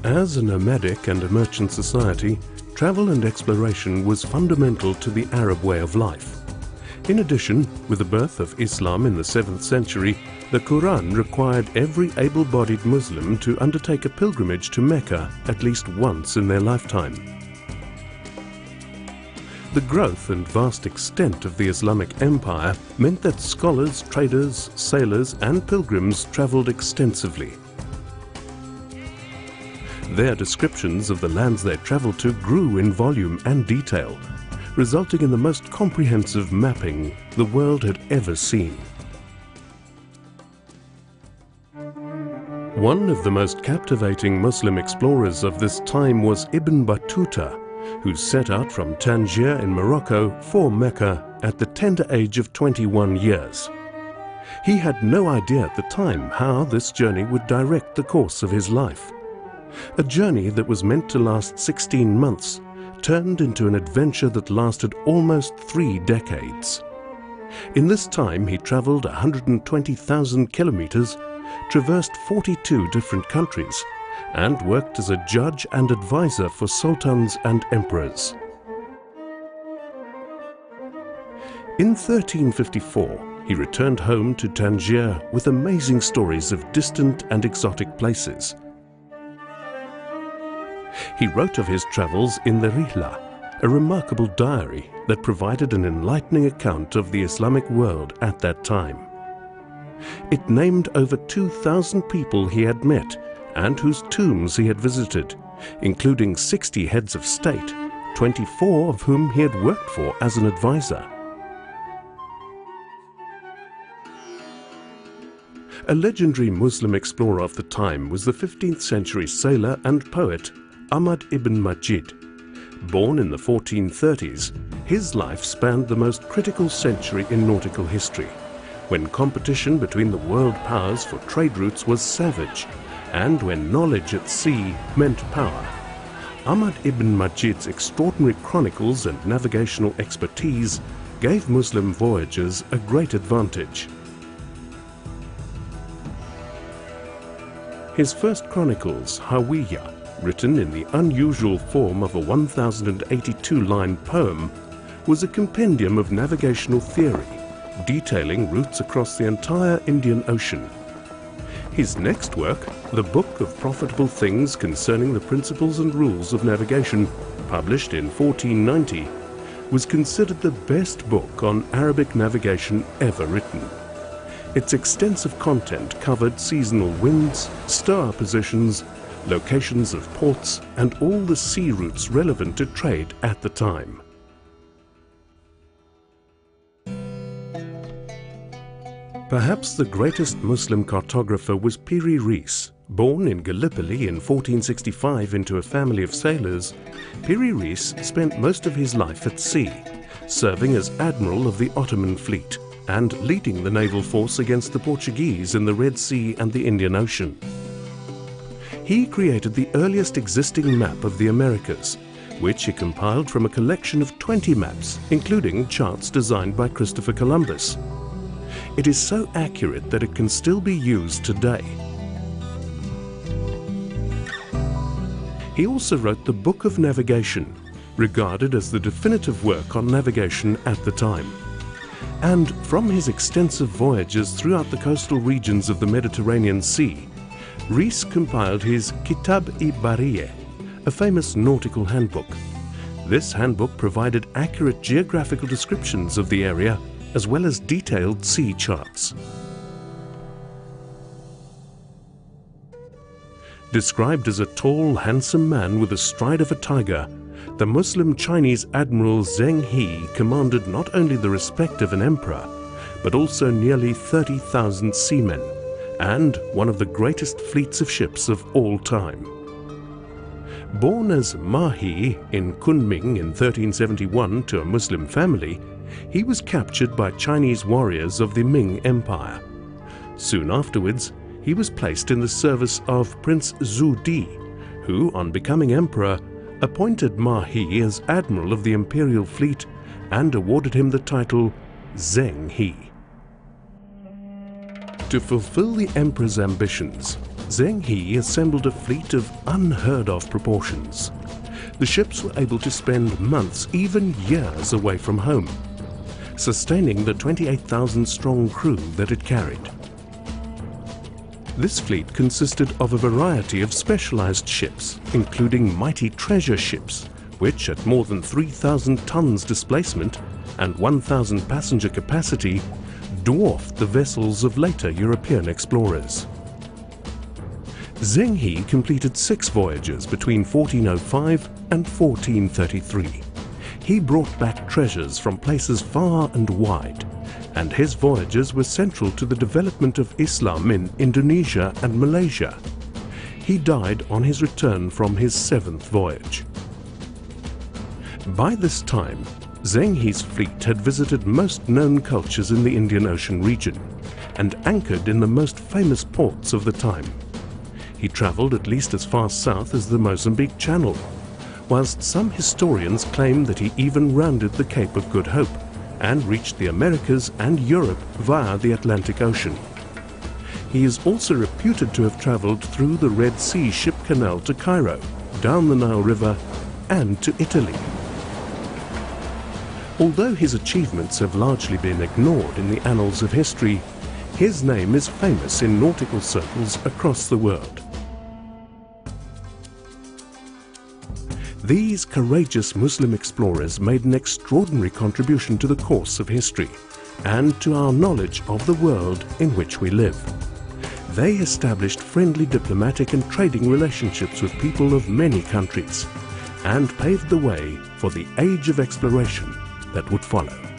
As a nomadic and a merchant society, travel and exploration was fundamental to the Arab way of life. In addition, with the birth of Islam in the 7th century, the Quran required every able-bodied Muslim to undertake a pilgrimage to Mecca at least once in their lifetime. The growth and vast extent of the Islamic Empire meant that scholars, traders, sailors and pilgrims travelled extensively. Their descriptions of the lands they travelled to grew in volume and detail, resulting in the most comprehensive mapping the world had ever seen. One of the most captivating Muslim explorers of this time was Ibn Battuta, who set out from Tangier in Morocco for Mecca at the tender age of 21 years. He had no idea at the time how this journey would direct the course of his life. A journey that was meant to last 16 months turned into an adventure that lasted almost 3 decades. In this time he travelled 120,000 kilometres, traversed 42 different countries, and worked as a judge and advisor for sultans and emperors. In 1354, he returned home to Tangier with amazing stories of distant and exotic places. He wrote of his travels in the Rihla, a remarkable diary that provided an enlightening account of the Islamic world at that time. It named over 2,000 people he had met and whose tombs he had visited, including 60 heads of state, 24 of whom he had worked for as an advisor. A legendary Muslim explorer of the time was the 15th century sailor and poet Ahmad ibn Majid. Born in the 1430s, his life spanned the most critical century in nautical history, when competition between the world powers for trade routes was savage, and when knowledge at sea meant power. Ahmad ibn Majid's extraordinary chronicles and navigational expertise gave Muslim voyagers a great advantage. His first chronicles, Hawiyya, written in the unusual form of a 1,082-line poem, was a compendium of navigational theory, detailing routes across the entire Indian Ocean. His next work, the Book of Profitable Things Concerning the Principles and Rules of Navigation, published in 1490, was considered the best book on Arabic navigation ever written. Its extensive content covered seasonal winds, star positions, locations of ports, and all the sea routes relevant to trade at the time. Perhaps the greatest Muslim cartographer was Piri Reis. Born in Gallipoli in 1465 into a family of sailors, Piri Reis spent most of his life at sea, serving as admiral of the Ottoman fleet and leading the naval force against the Portuguese in the Red Sea and the Indian Ocean. He created the earliest existing map of the Americas, which he compiled from a collection of 20 maps, including charts designed by Christopher Columbus. It is so accurate that it can still be used today. He also wrote the Book of Navigation, regarded as the definitive work on navigation at the time. And from his extensive voyages throughout the coastal regions of the Mediterranean Sea, Reis compiled his Kitab-i-Bariyeh, a famous nautical handbook. This handbook provided accurate geographical descriptions of the area as well as detailed sea charts. Described as a tall, handsome man with the stride of a tiger, the Muslim Chinese Admiral Zheng He commanded not only the respect of an emperor, but also nearly 30,000 seamen, and one of the greatest fleets of ships of all time. Born as Mahi in Kunming in 1371 to a Muslim family, he was captured by Chinese warriors of the Ming Empire. Soon afterwards, he was placed in the service of Prince Zhu Di, who, on becoming emperor, appointed Mahi as admiral of the imperial fleet and awarded him the title Zheng He. To fulfill the emperor's ambitions, Zheng He assembled a fleet of unheard-of proportions. The ships were able to spend months, even years, away from home, sustaining the 28,000-strong crew that it carried. This fleet consisted of a variety of specialized ships, including mighty treasure ships, which, at more than 3,000 tons displacement and 1,000 passenger capacity, dwarfed the vessels of later European explorers. Zheng He completed 6 voyages between 1405 and 1433. He brought back treasures from places far and wide, and his voyages were central to the development of Islam in Indonesia and Malaysia. He died on his return from his 7th voyage. By this time, Zheng He's fleet had visited most known cultures in the Indian Ocean region and anchored in the most famous ports of the time. He travelled at least as far south as the Mozambique Channel, whilst some historians claim that he even rounded the Cape of Good Hope and reached the Americas and Europe via the Atlantic Ocean. He is also reputed to have travelled through the Red Sea Ship Canal to Cairo, down the Nile River, and to Italy. Although his achievements have largely been ignored in the annals of history, his name is famous in nautical circles across the world. These courageous Muslim explorers made an extraordinary contribution to the course of history and to our knowledge of the world in which we live. They established friendly diplomatic and trading relationships with people of many countries and paved the way for the age of exploration that would follow.